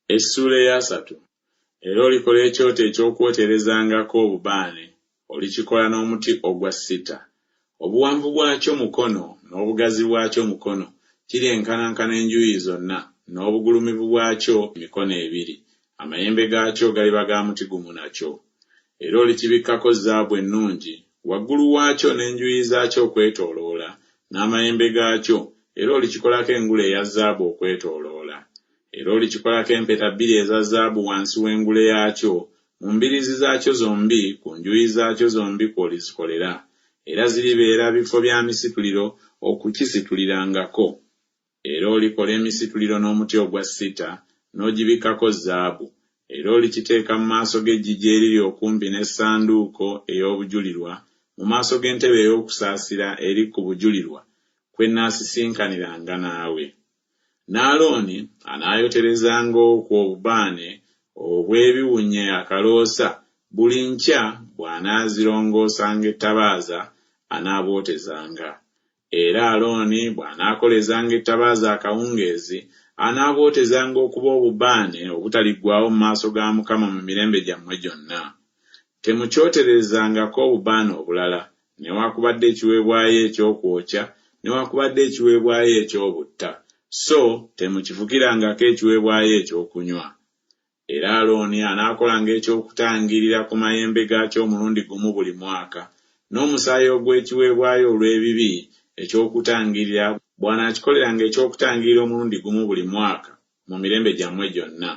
Essula ya 3. Era olikola ekyoto eky'okwoterezangako obubaane, olikikola n'omuti ogwa sita. Obuwanvu bwakyo mukono n'obugazi bwakyo mukono kiryenkanankana enjuuyi zonna, n'obugulumivu bwakyo mikono 2. Amayembe gaakyo galiba ga muti gumu nakyo. Era olikibikkako zaabu ennungi, waggulu waakyo n'enjuuyi zaakyo okwetooloola, n'amayembe gaakyo, era olikikolako engule eya zaabu okwetooloola. Era olikikolako empeta 2 eza zaabu wansi w'engule yaakyo, mu mbiriizi zaakyo zombi, ku njuuyi zaakyo zombi kw'olizikolera. Era ziribeera bifo bya misituliro okukisitulirangako. Era olikola emisituliro n'omuti ogwa sita, n'ogibikkako zaabu. Era olikiteeka mu maaso g'eggigi eriri okumpi n'essanduuko ey'obujulirwa, mu maaso g'entebe ey'okusaasira eri ku bujulirwa, kwe nnaasisinkaniranga naawe. N'Alooni anaayoterezanga okwo obubaane obw'ebiwunye akaloosa, buli nkya bw'anaazirongoosanga ettabaaza anaabwotezanga. Era Alooni bw'anaakolezanga ettabaaza akawungeezi, anaabwotezanga okuba obubaane obutaliggwaawo mu maaso ga Mukama mu mirembe gyammwe gyonna. Temukyoterezangako obubaane obulala, newaakubadde ekiweebwayo eky'okwokya, newaakubadde ekiweebwayo eky'obutta, so temukifukirangako ekiweebwayo ekyokunywa. Era Alooni anaakolanga eky'okutangirira ku mayembe gaakyo omulundi gumu buli mwaka, n'omusaayi ogw'ekiweebwayo olw'ebibi eky'okutangirira bw'anaakikoleranga eky'okutangirira omulundi gumu buli mwaka mu mirembe gyammwe gyonna.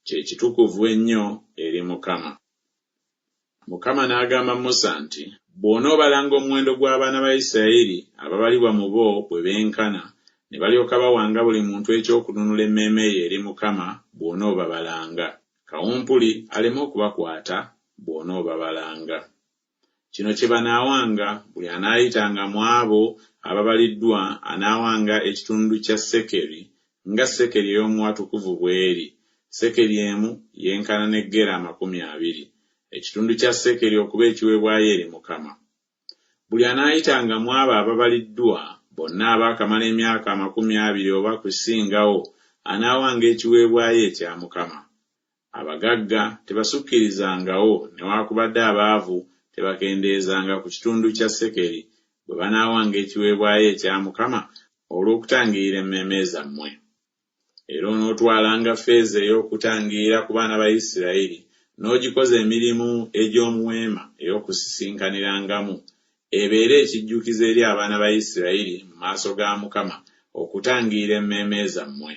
Kye kitukuvu ennyo eri Mukama. Mukama n'agamba Musa nti, bw'onoobalanga omuwendo gw'abaana ba Isirayiri ababalibwa mu bo bwe benkana, ne balyoka bawanga buli muntu ekyokununula emmeeme ye eri Mukama bw'onoobabalanga. Kawumpuli aleme okubakwata bw'onoobabalanga. Kino kye banaawanga, buli anaayitanga mu abo ababaliddwa anaawanga ekitundu kya sekeri, nga sekeri ey'omu watukuvu bw'eri. Sekeri emu yenkana ne gera 20. Ekitundu kya sekeri okuba ekiweebwayo eri Mukama. Buli anaayitanga mu abo ababaliddwa, bonna abaakamala emyaka 20 oba kusingawo, anaawanga ekiweebwayo ekya Mukama. Abagagga tebasukkirizangawo, newaakubadde abaavu tebakendeezanga ku kitundu kya sekeri bwe banaawanga ekiweebwayo ekya Mukama olw'okutangirira emmeeme zammwe. Era onootwalanga ffeeza ey'okutangirira ku baana ba Isirayiri, n'ogikoza emirimu egy'omu weema ey'okusisinkaniramu, ebeere ekijjukizo eri abaana ba Isirayiri mu maaso ga Mukama okutangirira emmeeme zammwe.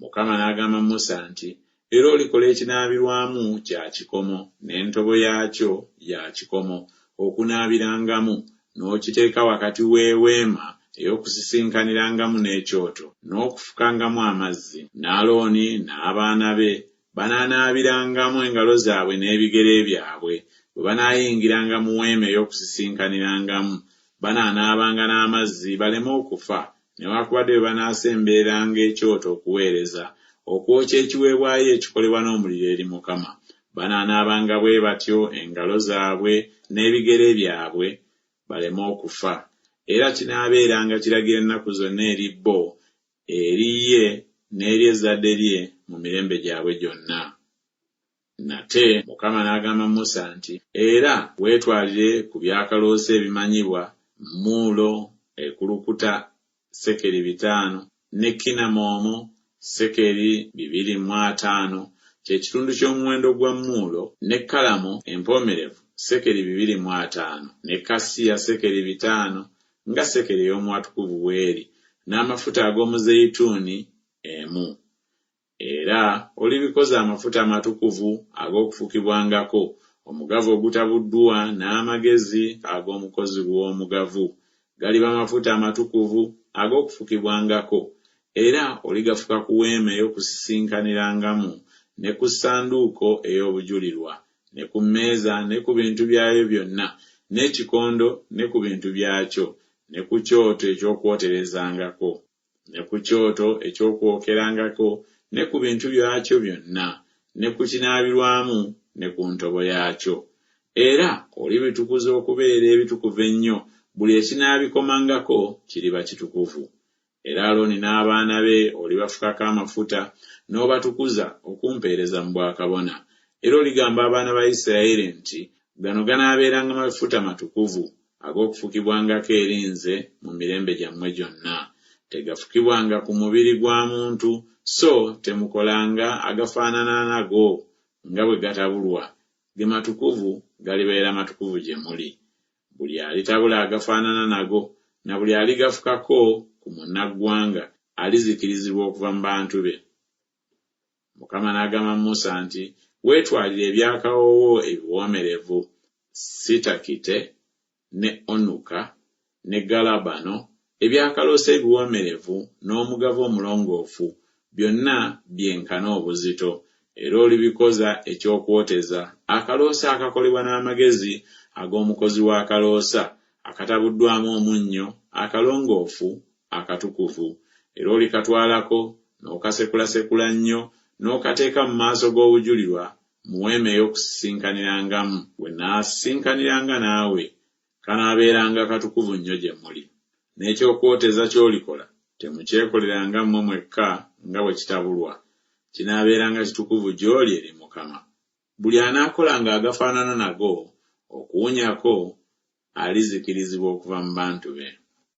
Mukama n'agamba Musa nti, era olikola ekinaabirwamu kya kikomo, n'entobo yaakyo ya kikomo okunaabirangamu, n'okiteeka wakati w'eweema ey'okusisinkaniramu n'ekyoto, n'okufukangamu amazzi. N'Alooni n'abaana be banaanaabirangamu engalo zaabwe n'ebigere byabwe bwe banaayingiranga mu weema ey'okusisinkaniramu. Banaanaabanga n'amazzi baleme okufa, newaakubadde bwe banaasembereranga ekyoto okuweereza, okwokya ekiweebwayo ekikolebwa n'omuliro eri Mukama. Banaanaabanga bwe batyo engalo zaabwe n'ebigere byabwe baleme okufa. Era kinaabeeranga kiragira ennaku zonna eri bo, eri ye n'eri ezzadde lye mu mirembe gyabwe gyonna. Nate Mukama n'agamba Musa nti, era weetwalire ku byakaloosa ebimanyibwa, mulo ekulukuta sekeri 5, ne kinamoomo sekeri 250, kye kitundu ky'omuwendo gwa mulo, ne kalamu empoomerevu sekeri 250, ne kasiya sekeri 5, nga sekeri ey'omu watukuvu bw'eri, n'amafuta ag'omuzeyituuni emu. Era olibikoza amafuta amatukuvu ag'okufukibwangako, omugavu ogutabuddwa n'amagezi ag'omukozi w'omugavu, galiba amafuta amatukuvu ag'okufukibwangako. Era oligafuka ku weema ey'okusisinkaniramu, ne ku ssanduuko ey'obujulirwa, ne ku mmeeza, ne ku bintu byayo byonna, n'ekikondo ne ku bintu byakyo, ne ku kyoto eky'okwoterezangako, ne ku kyoto eky'okwokerangako, ne ku bintu byakyo byonna, ne ku kinaabirwamu, ne ku ntobo yaakyo. Era olibitukuza okubeera ebitukuvu ennyo, buli ekinaabikomangako kiriba kitukuvu. era Alooni n'abaana be olibafukako amafuta n'obatukuza okumpeereza mu bwakabona. Era oligamba abaana ba Isirayiri nti, gano ganaabeeranga mafuta matukuvu ag'okufukibwangako erinze mu mirembe gyammwe gyonna. Tegafukibwanga ku mubiri gwa muntu, so temukolanga agafaanana nago nga bwe gatabulwa. Ge matukuvu galibeera matukuvu gye muli. Buli alitabula agafaanana nago na buli aligafukako ku munnaggwanga alizikirizibwa okuva mu bantu be. Mukama n'agamba Musa nti, weetwalire ebyakawoowo ebiwoomerevu, sitakite ne onuka ne galabano, ebyakaloosa ebiwoomerevu n'omugavu omulongoofu, byonna byenkana obuzito, era olibikoza ekyokwoteza, akaloosa akakolebwa n'amagezi ag'omukozi w'akaloosa, akatabuddwamu omunnyo, akalongoofu, akatukuvu. Era olikatwalako n'okasekulasekula nnyo, n'okateeka mu maaso g'obujulirwa mu weema ey'okusinkanirangamu. Bwe naasinkaniranga naawe, kanaabeeranga katukuvu nnyo gye muli. N'ekyokwoteza ky'olikola temukyekoleranga mmwe mwekka nga bwe kitabulwa. Kinaabeeranga kitukuvu gy'oli eri Mukama. Buli anaakolanga agafaanana nago okuwunyako alizikirizibwa okuva mu bantu be.